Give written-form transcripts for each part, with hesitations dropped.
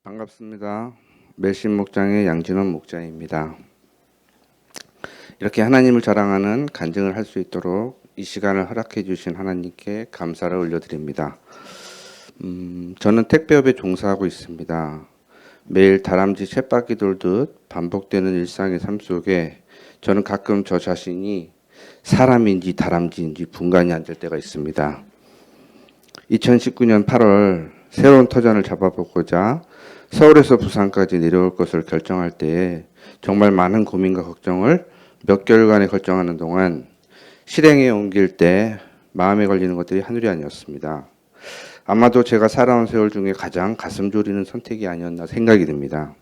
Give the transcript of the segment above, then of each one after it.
반갑습니다. 멜신 목장의 양진원 목장입니다. 이렇게 하나님을 자랑하는 간증을 할 수 있도록 이 시간을 허락해 주신 하나님께 감사를 올려드립니다. 저는 택배업에 종사하고 있습니다. 매일 다람쥐 쳇바퀴 돌듯 반복되는 일상의 삶 속에 저는 가끔 저 자신이 사람인지 다람쥐인지 분간이 안 될 때가 있습니다. 2019년 8월 새로운 터전을 잡아보고자 서울에서 부산까지 내려올 것을 결정할 때에 정말 많은 고민과 걱정을 몇 개월간에 결정하는 동안 실행에 옮길 때 마음에 걸리는 것들이 한둘이 아니었습니다. 아마도 제가 살아온 세월 중에 가장 가슴 졸이는 선택이 아니었나 생각이 듭니다.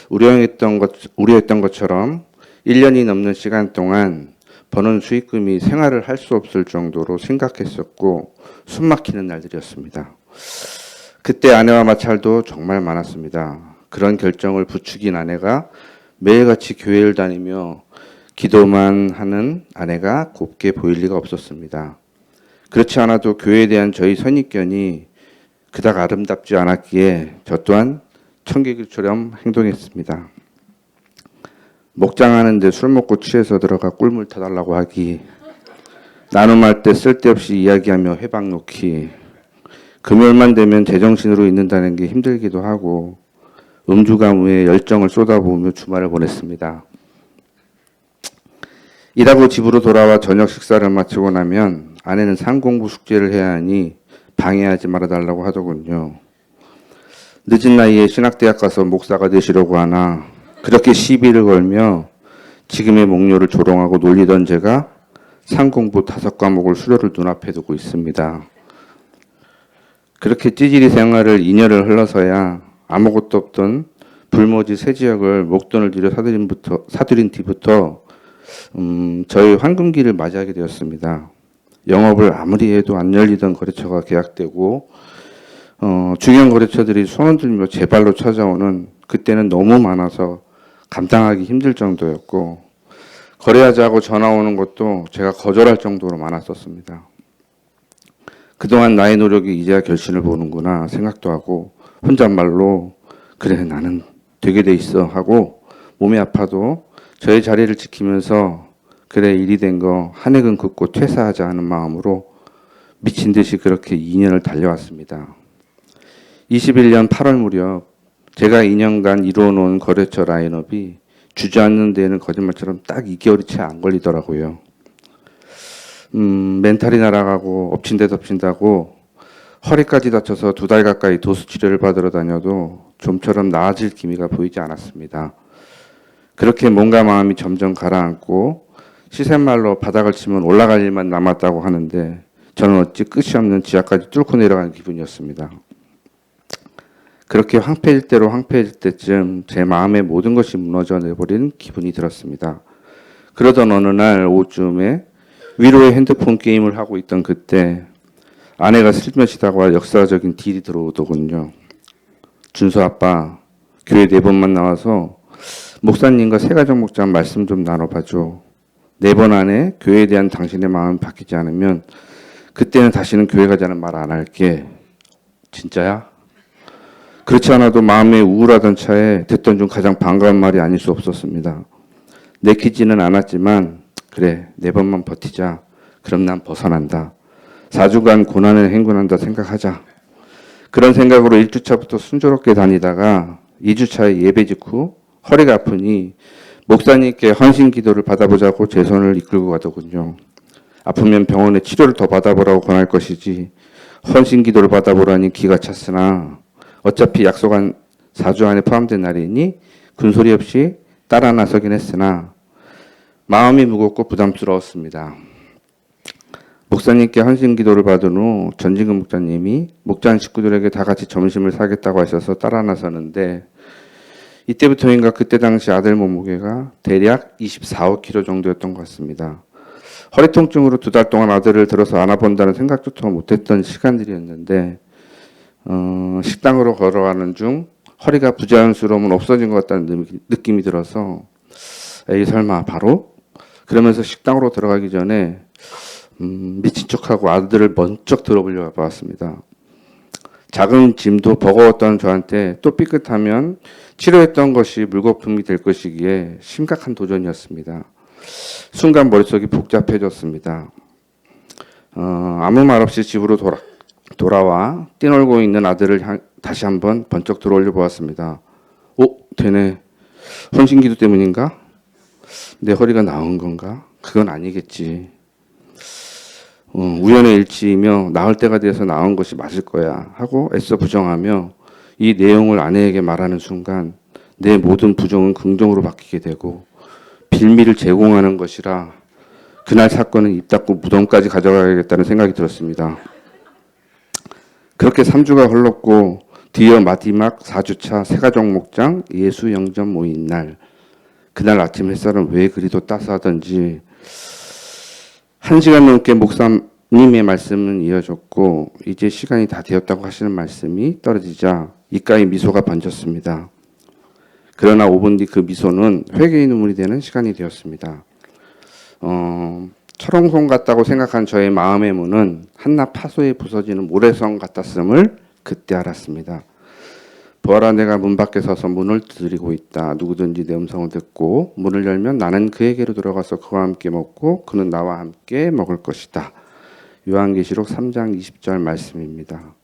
우려했던 것처럼 1년이 넘는 시간 동안 버는 수익금이 생활을 할 수 없을 정도로 심각했었고 숨막히는 날들이었습니다. 그때 아내와 마찰도 정말 많았습니다. 그런 결정을 부추긴 아내가 매일같이 교회를 다니며 기도만 하는 아내가 곱게 보일 리가 없었습니다. 그렇지 않아도 교회에 대한 저희 선입견이 그닥 아름답지 않았기에 저 또한 청개구리처럼 행동했습니다. 목장하는데 술 먹고 취해서 들어가 꿀물 타달라고 하기, 나눔할 때 쓸데없이 이야기하며 회방 놓기, 금요일만 되면 제정신으로 있는다는 게 힘들기도 하고 음주가무에 열정을 쏟아부으며 주말을 보냈습니다. 일하고 집으로 돌아와 저녁 식사를 마치고 나면 아내는 상공부 숙제를 해야 하니 방해하지 말아달라고 하더군요. 늦은 나이에 신학대학 가서 목사가 되시려고 하나 그렇게 시비를 걸며 지금의 목료를 조롱하고 놀리던 제가 상공부 5과목을 수료를 눈앞에 두고 있습니다. 그렇게 찌질이 생활을 2년을 흘러서야 아무것도 없던 불모지 새 지역을 목돈을 들여 사들인 뒤부터 저희 황금기를 맞이하게 되었습니다. 영업을 아무리 해도 안 열리던 거래처가 계약되고 중형 거래처들이 손을 들며 제 발로 찾아오는 그때는 너무 많아서 감당하기 힘들 정도였고 거래하자고 전화 오는 것도 제가 거절할 정도로 많았었습니다. 그동안 나의 노력이 이제야 결실을 보는구나 생각도 하고 혼잣말로 그래 나는 되게 돼 있어 하고 몸이 아파도 저의 자리를 지키면서 그래 일이 된 거 한획은 긋고 퇴사하자 하는 마음으로 미친 듯이 그렇게 2년을 달려왔습니다. 21년 8월 무렵 제가 2년간 이루어놓은 거래처 라인업이 주저앉는 데에는 거짓말처럼 딱 2개월이 채 안 걸리더라고요. 멘탈이 날아가고 엎친 데 덮친다고 허리까지 다쳐서 2달 가까이 도수 치료를 받으러 다녀도 좀처럼 나아질 기미가 보이지 않았습니다. 그렇게 몸과 마음이 점점 가라앉고 시샘말로 바닥을 치면 올라갈 일만 남았다고 하는데 저는 어찌 끝이 없는 지하까지 뚫고 내려가는 기분이었습니다. 그렇게 황폐일 대로 황폐일 때쯤 제 마음의 모든 것이 무너져 내버린 기분이 들었습니다. 그러던 어느 날 오후쯤에 위로의 핸드폰 게임을 하고 있던 그때 아내가 슬며시다가 역사적인 딜이 들어오더군요. 준수 아빠, 교회 4번만 나와서 목사님과 새가족 목장 말씀 좀 나눠봐줘. 4번 안에 교회에 대한 당신의 마음이 바뀌지 않으면 그때는 다시는 교회 가자는 말 안 할게. 진짜야? 그렇지 않아도 마음에 우울하던 차에 듣던 중 가장 반가운 말이 아닐 수 없었습니다. 내키지는 않았지만 그래 4번만 버티자. 그럼 난 벗어난다. 4주간 고난을 행군한다 생각하자. 그런 생각으로 1주차부터 순조롭게 다니다가 2주차에 예배 직후 허리가 아프니 목사님께 헌신 기도를 받아보자고 제 손을 이끌고 가더군요. 아프면 병원에 치료를 더 받아보라고 권할 것이지 헌신 기도를 받아보라니 기가 찼으나 어차피 약속한 4주 안에 포함된 날이니 군소리 없이 따라 나서긴 했으나 마음이 무겁고 부담스러웠습니다. 목사님께 헌신 기도를 받은 후 전진근 목사님이 목장 식구들에게 다 같이 점심을 사겠다고 하셔서 따라 나서는데 이때부터인가 그때 당시 아들 몸무게가 대략 24~25kg 정도였던 것 같습니다. 허리 통증으로 2달 동안 아들을 들어서 안아본다는 생각조차 못했던 시간들이었는데 식당으로 걸어가는 중 허리가 부자연스러움은 없어진 것 같다는 느낌이 들어서 에이 설마 바로? 그러면서 식당으로 들어가기 전에 미친 척하고 아들을 먼저 들어보려고 봤습니다. 작은 짐도 버거웠던 저한테 또 삐끗하면 치료했던 것이 물거품이 될 것이기에 심각한 도전이었습니다. 순간 머릿속이 복잡해졌습니다. 아무 말 없이 집으로 돌아와 뛰놀고 있는 아들을 다시 한번 번쩍 들어올려 보았습니다. 되네. 헌신기도 때문인가? 내 허리가 나은 건가? 그건 아니겠지. 우연의 일치이며 나을 때가 돼서 나은 것이 맞을 거야 하고 애써 부정하며 이 내용을 아내에게 말하는 순간 내 모든 부정은 긍정으로 바뀌게 되고 빌미를 제공하는 것이라 그날 사건은 입 닫고 무덤까지 가져가야겠다는 생각이 들었습니다. 그렇게 3주가 흘렀고 드디어 마지막 4주차 새가족 목장 예수 영접 모인 날, 그날 아침 햇살은 왜 그리도 따스하던지 1시간 넘게 목사님의 말씀은 이어졌고 이제 시간이 다 되었다고 하시는 말씀이 떨어지자 입가에 미소가 번졌습니다. 그러나 5분 뒤 그 미소는 회개의 눈물이 되는 시간이 되었습니다. 철옹성 같다고 생각한 저의 마음의 문은 한낱 파도에 부서지는 모래성 같았음을 그때 알았습니다. 보아라, 내가 문 밖에 서서 문을 두드리고 있다. 누구든지 내 음성을 듣고 문을 열면 나는 그에게로 들어가서 그와 함께 먹고 그는 나와 함께 먹을 것이다. 요한계시록 3장 20절 말씀입니다.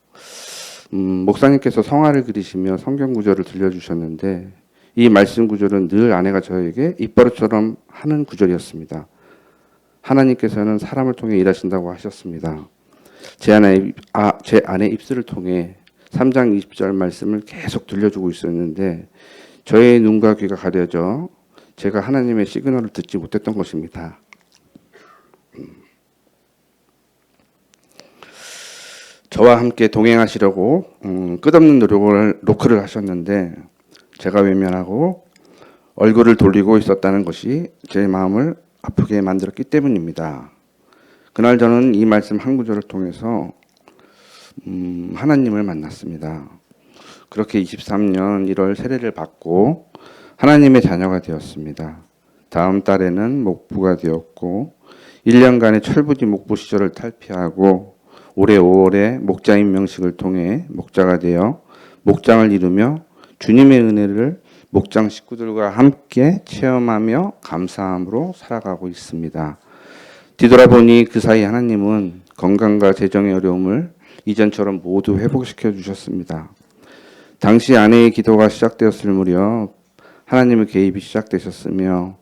목사님께서 성화를 그리시며 성경 구절을 들려주셨는데 이 말씀 구절은 늘 아내가 저에게 입버릇처럼 하는 구절이었습니다. 하나님께서는 사람을 통해 일하신다고 하셨습니다. 제 아내 입술을 통해 3장 20절 말씀을 계속 들려주고 있었는데 저의 눈과 귀가 가려져 제가 하나님의 시그널을 듣지 못했던 것입니다. 저와 함께 동행하시려고 끝없는 노크를 하셨는데 제가 외면하고 얼굴을 돌리고 있었다는 것이 제 마음을 아프게 만들었기 때문입니다. 그날 저는 이 말씀 한 구절을 통해서 하나님을 만났습니다. 그렇게 23년 1월 세례를 받고 하나님의 자녀가 되었습니다. 다음 달에는 목부가 되었고 1년간의 철부지 목부 시절을 탈피하고 올해 5월에 목자 임명식을 통해 목자가 되어 목장을 이루며 주님의 은혜를 목장 식구들과 함께 체험하며 감사함으로 살아가고 있습니다. 뒤돌아보니 그 사이 하나님은 건강과 재정의 어려움을 이전처럼 모두 회복시켜 주셨습니다. 당시 아내의 기도가 시작되었을 무렵 하나님의 개입이 시작되셨으며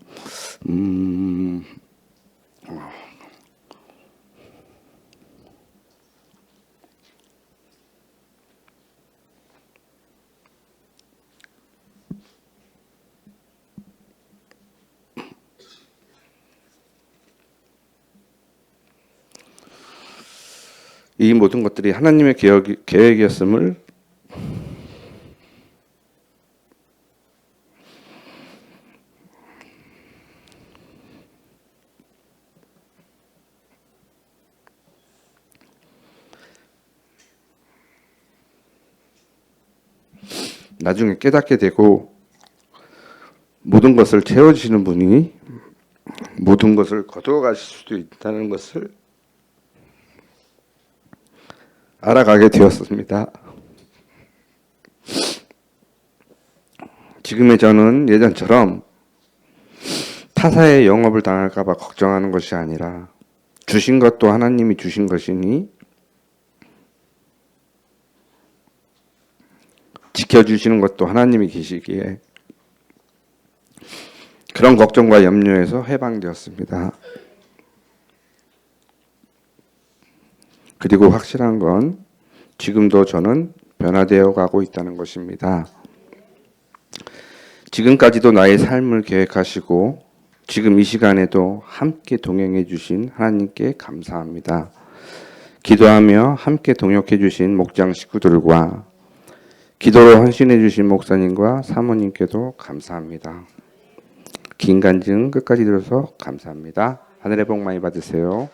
이 모든 것들이 하나님의 계획이었음을 나중에 깨닫게 되고 모든 것을 채워주시는 분이 모든 것을 거두어 가실 수도 있다는 것을 알아가게 되었습니다. 지금의 저는 예전처럼 타사의 영업을 당할까 봐 걱정하는 것이 아니라 주신 것도 하나님이 주신 것이니 지켜주시는 것도 하나님이 계시기에 그런 걱정과 염려에서 해방되었습니다. 그리고 확실한 건 지금도 저는 변화되어 가고 있다는 것입니다. 지금까지도 나의 삶을 계획하시고 지금 이 시간에도 함께 동행해 주신 하나님께 감사합니다. 기도하며 함께 동역해 주신 목장 식구들과 기도로 헌신해 주신 목사님과 사모님께도 감사합니다. 긴 간증 끝까지 들어서 감사합니다. 하늘의 복 많이 받으세요.